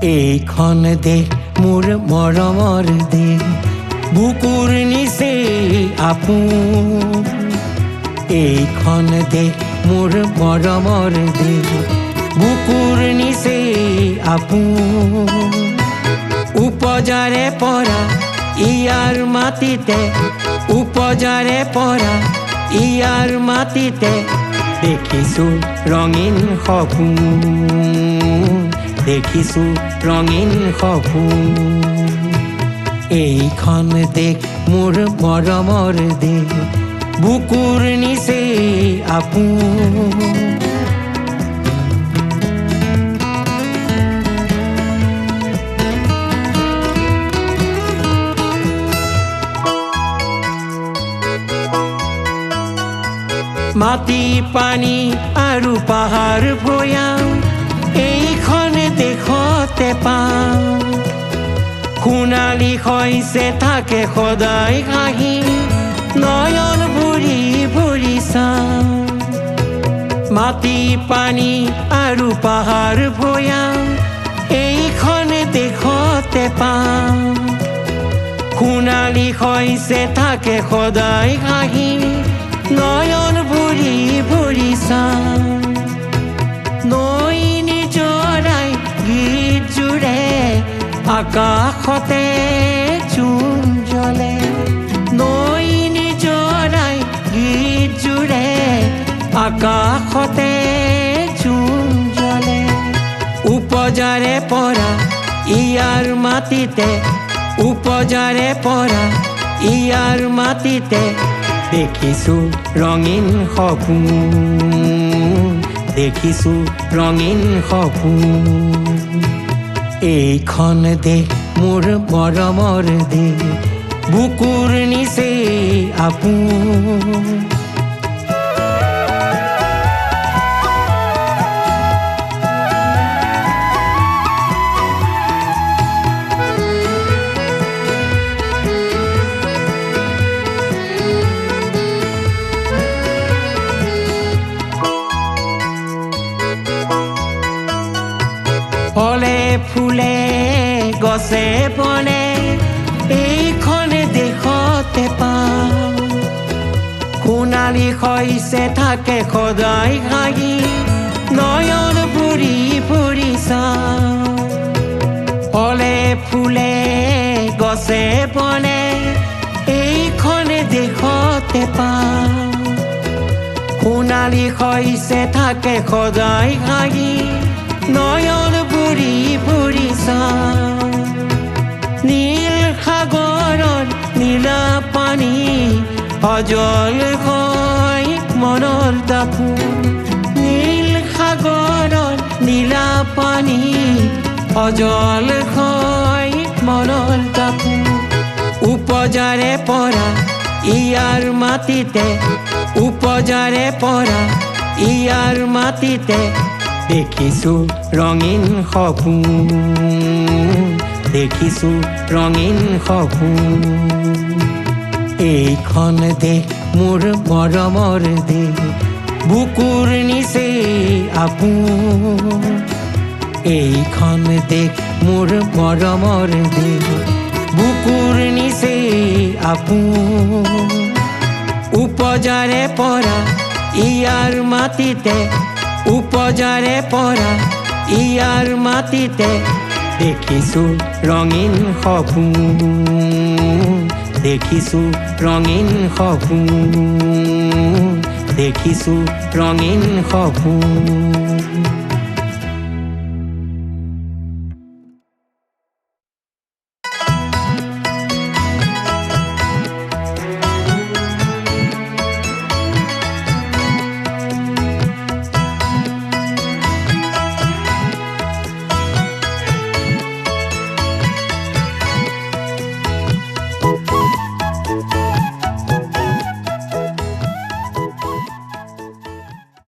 এইখন দেশ মোৰ মৰমৰ দেশ, বুকুৰ নিচে আপোন। এইখন দেশ মোৰ মৰমৰ দেশ, বুকুৰ নিচে আপোন। উপজাৰে পৰা ইয়াৰ মাটিতে, উপজাৰে পৰা ইয়াৰ মাটিতে দেখিছোঁ ৰঙীন সপোন, দেখিছোঁ ৰঙীন সপোন। এইখন দেশ মোৰ মৰমৰ দেশ, বুকুৰ নিচে আপোন। মাটি পানী আৰু পাহাৰ ভৈয়াম এইখন দেশতে পাওঁ। সোণালী হৈছে থাকে সদায় হাঁহি, নয়ন ভৰি ভৰি চাওঁ। মাটি পানী আৰু পাহাৰ ভৈয়াম এইখন দেশতে পাওঁ। সোণালী হৈছে থাকে সদায় হাঁহি, নয়ন ভৰি ভৰি চাওঁ। নৈ নিজৰাই গীত জুৰে, আকাশতে জোন জ্বলে। নৈ নিজৰাই গীত জুৰে, আকাশতে জোন জ্বলে। উপজাৰে পৰা ইয়াৰ মাটিতে, উপজাৰে পৰা ইয়াৰ মাটিতে দেখিছোঁ ৰঙীন সপোন, দেখিছোঁ ৰঙীন সপোন। এইখন দেশ মোৰ মৰমৰ দেশ, বুকুৰ নিচে আপোন। ফলে ফুলে গছে বনে এইখন দেশতে পাওঁ। সোণালী হৈছে থাকে সদায় হাঁহি, নয়ন ভৰি ভৰি চাওঁ। ফলে ফুলে গছে বনে এইখন দেশতে পাওঁ। সোণালী হৈছে থাকে সদায় হাঁহি, নয়ন ভৰি ভৰি চাওঁ। নীল সাগৰৰ নীলা পানী সজল হয় মনৰ দাপোন। নীল সাগৰৰ নীলা পানী সজল হয় মনৰ দাপোন। উপজাৰে পৰা ইয়াৰ মাটিতে, উপজাৰে পৰা ইয়াৰ মাটিতে দেখিছোঁ ৰঙীন সপোন, দেখিছোঁ ৰঙীন সপোন। এইখন দেশ মোৰ মৰমৰ দেশ, বুকুৰ নিচে আপোন। এইখন দেশ মোৰ মৰমৰ দেশ, বুকুৰ নিচে আপোন। উপজাৰে পৰা ইয়াৰ মাটিতে, উপজাৰে পৰা ইয়াৰ মাটিতে দেখিছোঁ ৰঙীন সপোন, দেখিছোঁ ৰঙীন সপোন, দেখিছোঁ ৰঙীন সপোন।